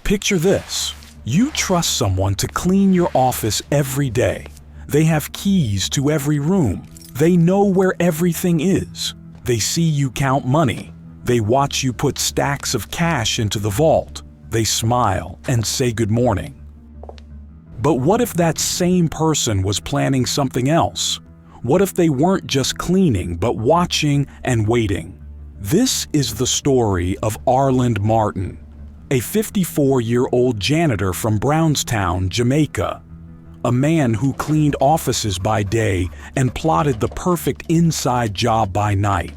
Picture this. You trust someone to clean your office every day. They have keys to every room. They know where everything is. They see you count money. They watch you put stacks of cash into the vault. They smile and say good morning. But what if that same person was planning something else? What if they weren't just cleaning, but watching and waiting? This is the story of Arland Martin, a 54-year-old janitor from Brownstown, Jamaica. A man who cleaned offices by day and plotted the perfect inside job by night.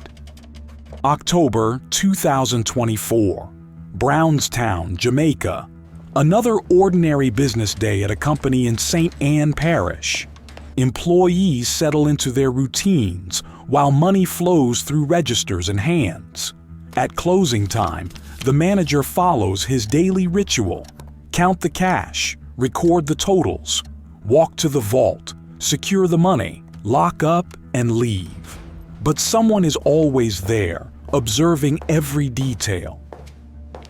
October 2024, Brownstown, Jamaica. Another ordinary business day at a company in St. Ann Parish. Employees settle into their routines while money flows through registers and hands. At closing time, the manager follows his daily ritual. Count the cash, record the totals, walk to the vault, secure the money, lock up, and leave. But someone is always there, observing every detail.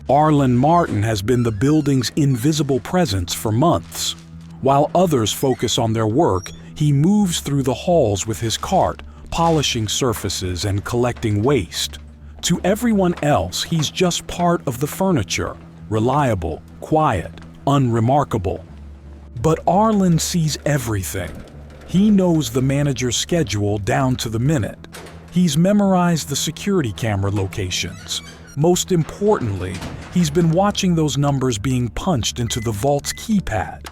Arland Martin has been the building's invisible presence for months. While others focus on their work, he moves through the halls with his cart, polishing surfaces and collecting waste. To everyone else, he's just part of the furniture, reliable, quiet, unremarkable. But Arland sees everything. He knows the manager's schedule down to the minute. He's memorized the security camera locations. Most importantly, he's been watching those numbers being punched into the vault's keypad.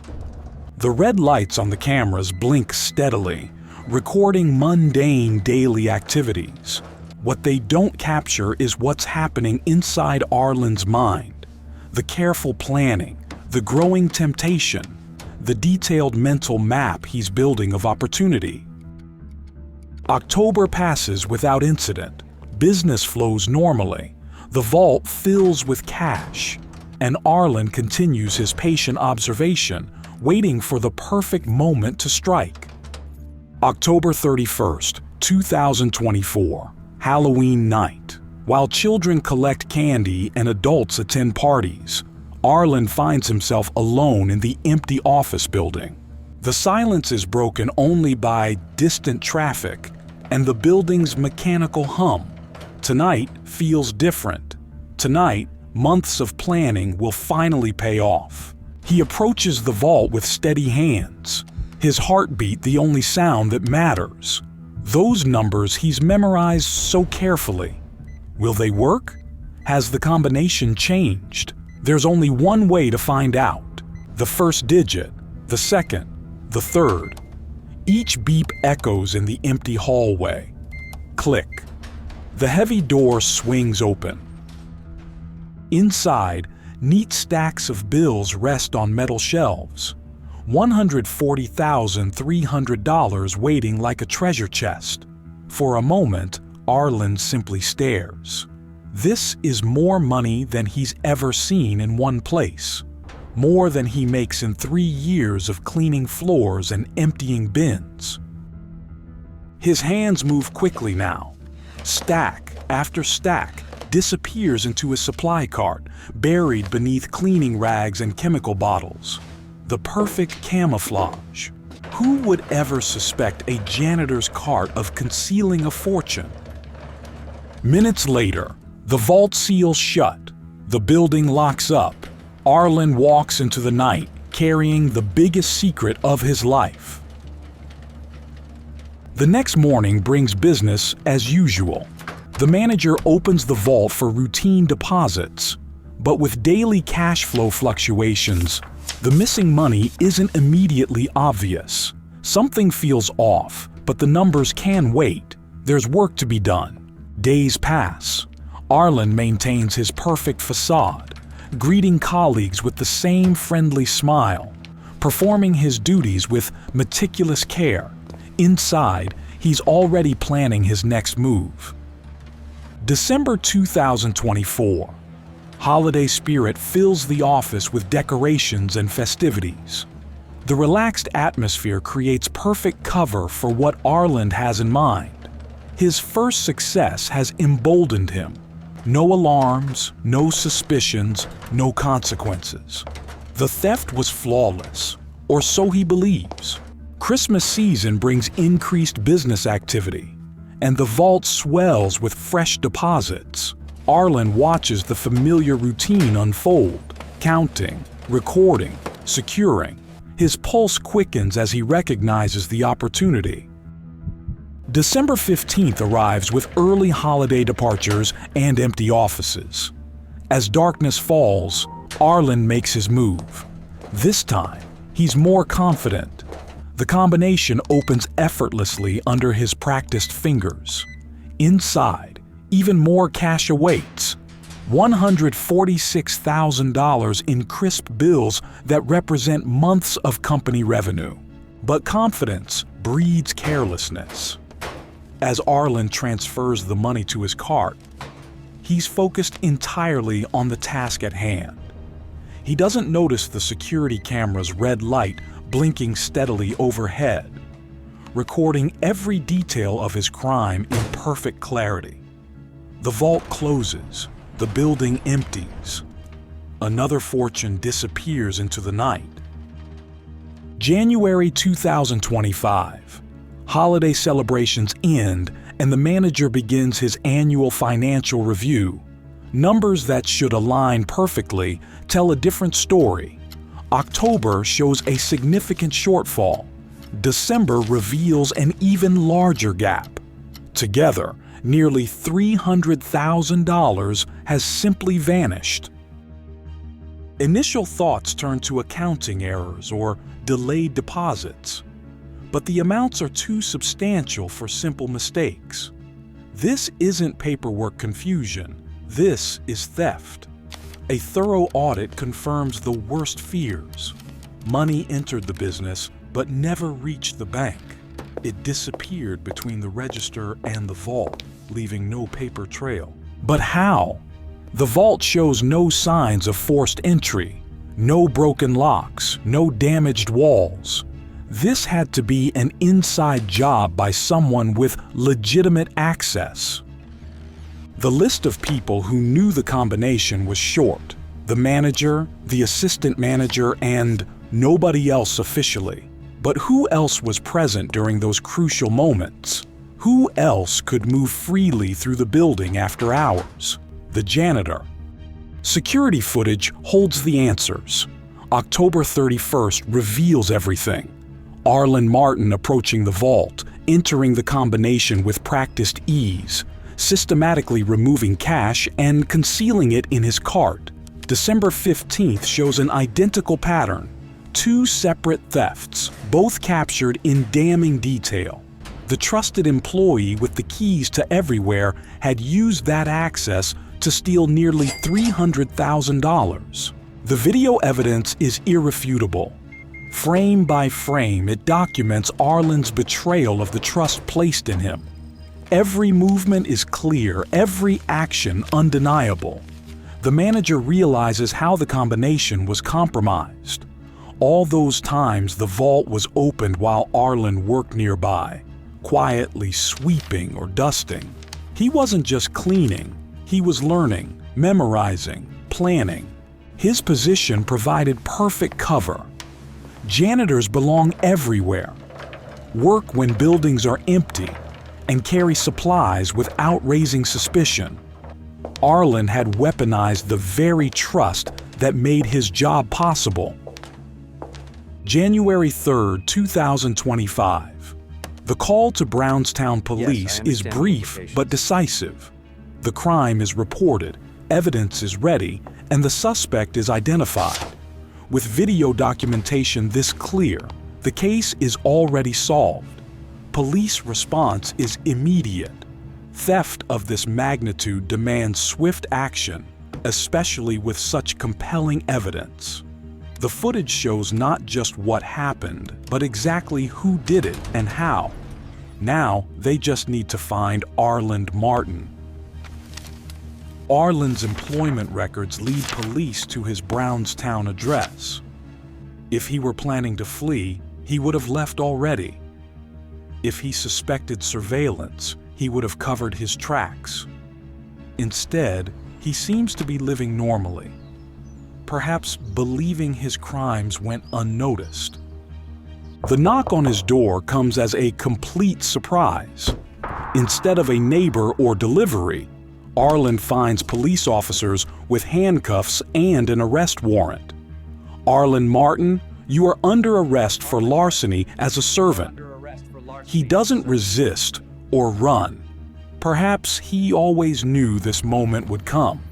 The red lights on the cameras blink steadily, recording mundane daily activities. What they don't capture is what's happening inside Arland's mind. The careful planning, the growing temptation, the detailed mental map he's building of opportunity. October passes without incident. Business flows normally. The vault fills with cash, and Arland continues his patient observation, waiting for the perfect moment to strike. October 31st, 2024, Halloween night. While children collect candy and adults attend parties, Arland finds himself alone in the empty office building. The silence is broken only by distant traffic and the building's mechanical hum. Tonight feels different. Tonight, months of planning will finally pay off. He approaches the vault with steady hands, his heartbeat the only sound that matters. Those numbers he's memorized so carefully. Will they work? Has the combination changed? There's only one way to find out. The first digit, the second, the third. Each beep echoes in the empty hallway. Click. The heavy door swings open. Inside, neat stacks of bills rest on metal shelves. $140,300 waiting like a treasure chest. For a moment, Arland simply stares. This is more money than he's ever seen in one place. More than he makes in 3 years of cleaning floors and emptying bins. His hands move quickly now. Stack after stack disappears into his supply cart, buried beneath cleaning rags and chemical bottles. The perfect camouflage. Who would ever suspect a janitor's cart of concealing a fortune? Minutes later, the vault seals shut. The building locks up. Arland walks into the night, carrying the biggest secret of his life. The next morning brings business as usual. The manager opens the vault for routine deposits, but with daily cash flow fluctuations, the missing money isn't immediately obvious. Something feels off, but the numbers can wait. There's work to be done. Days pass. Arland maintains his perfect facade, greeting colleagues with the same friendly smile, performing his duties with meticulous care. Inside, he's already planning his next move. December 2024. Holiday spirit fills the office with decorations and festivities. The relaxed atmosphere creates perfect cover for what Arland has in mind. His first success has emboldened him. No alarms, no suspicions, no consequences. The theft was flawless, or so he believes. Christmas season brings increased business activity, and the vault swells with fresh deposits. Arland watches the familiar routine unfold, counting, recording, securing. His pulse quickens as he recognizes the opportunity. December 15th arrives with early holiday departures and empty offices. As darkness falls, Arland makes his move. This time, he's more confident. The combination opens effortlessly under his practiced fingers. Inside, even more cash awaits. $146,000 in crisp bills that represent months of company revenue. But confidence breeds carelessness. As Arland transfers the money to his cart, he's focused entirely on the task at hand. He doesn't notice the security camera's red light blinking steadily overhead, recording every detail of his crime in perfect clarity. The vault closes, the building empties. Another fortune disappears into the night. January 2025. Holiday celebrations end and the manager begins his annual financial review. Numbers that should align perfectly tell a different story. October shows a significant shortfall. December reveals an even larger gap. Together, nearly $300,000 has simply vanished. Initial thoughts turn to accounting errors or delayed deposits, but the amounts are too substantial for simple mistakes. This isn't paperwork confusion, this is theft. A thorough audit confirms the worst fears. Money entered the business, but never reached the bank. It disappeared between the register and the vault, leaving no paper trail. But how? The vault shows no signs of forced entry, no broken locks, no damaged walls. This had to be an inside job by someone with legitimate access. The list of people who knew the combination was short. The manager, the assistant manager, and nobody else officially. But who else was present during those crucial moments? Who else could move freely through the building after hours? The janitor. Security footage holds the answers. October 31st reveals everything. Arland Martin approaching the vault, entering the combination with practiced ease, systematically removing cash and concealing it in his cart. December 15th shows an identical pattern. Two separate thefts, both captured in damning detail. The trusted employee with the keys to everywhere had used that access to steal nearly $300,000. The video evidence is irrefutable. Frame by frame, it documents Arland's betrayal of the trust placed in him. Every movement is clear, every action undeniable. The manager realizes how the combination was compromised. All those times the vault was opened while Arland worked nearby, quietly sweeping or dusting. He wasn't just cleaning, he was learning, memorizing, planning. His position provided perfect cover. Janitors belong everywhere. Work when buildings are empty and carry supplies without raising suspicion. Arland had weaponized the very trust that made his job possible. January 3rd, 2025. The call to Brownstown Police is brief but decisive. The crime is reported, evidence is ready, and the suspect is identified. With video documentation this clear, the case is already solved. Police response is immediate. Theft of this magnitude demands swift action, especially with such compelling evidence. The footage shows not just what happened, but exactly who did it and how. Now, they just need to find Arland Martin. Arland's employment records lead police to his Brownstown address. If he were planning to flee, he would have left already. If he suspected surveillance, he would have covered his tracks. Instead, he seems to be living normally, perhaps believing his crimes went unnoticed. The knock on his door comes as a complete surprise. Instead of a neighbor or delivery, Arland finds police officers with handcuffs and an arrest warrant. Arland Martin, you are under arrest for larceny as a servant. He doesn't resist or run. Perhaps he always knew this moment would come.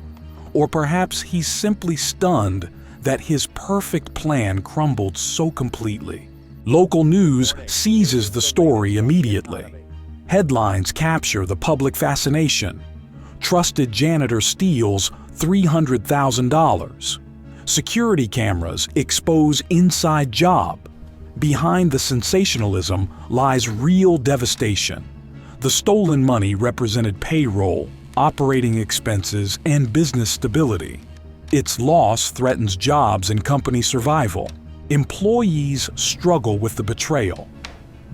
Or perhaps he's simply stunned that his perfect plan crumbled so completely. Local news seizes the story immediately. Headlines capture the public fascination. Trusted janitor steals $300,000. Security cameras expose inside job. Behind the sensationalism lies real devastation. The stolen money represented payroll, operating expenses, and business stability. Its loss threatens jobs and company survival. Employees struggle with the betrayal.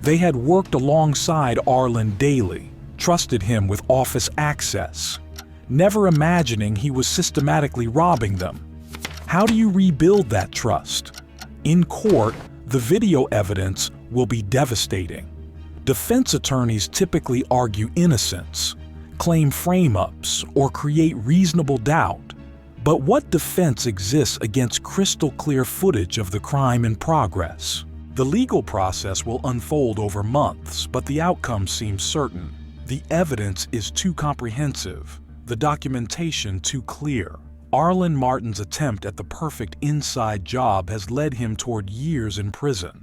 They had worked alongside Arland daily, trusted him with office access, never imagining he was systematically robbing them. How do you rebuild that trust? In court, the video evidence will be devastating. Defense attorneys typically argue innocence, claim frame-ups, or create reasonable doubt. But what defense exists against crystal-clear footage of the crime in progress? The legal process will unfold over months, but the outcome seems certain. The evidence is too comprehensive, the documentation too clear. Arland Martin's attempt at the perfect inside job has led him toward years in prison.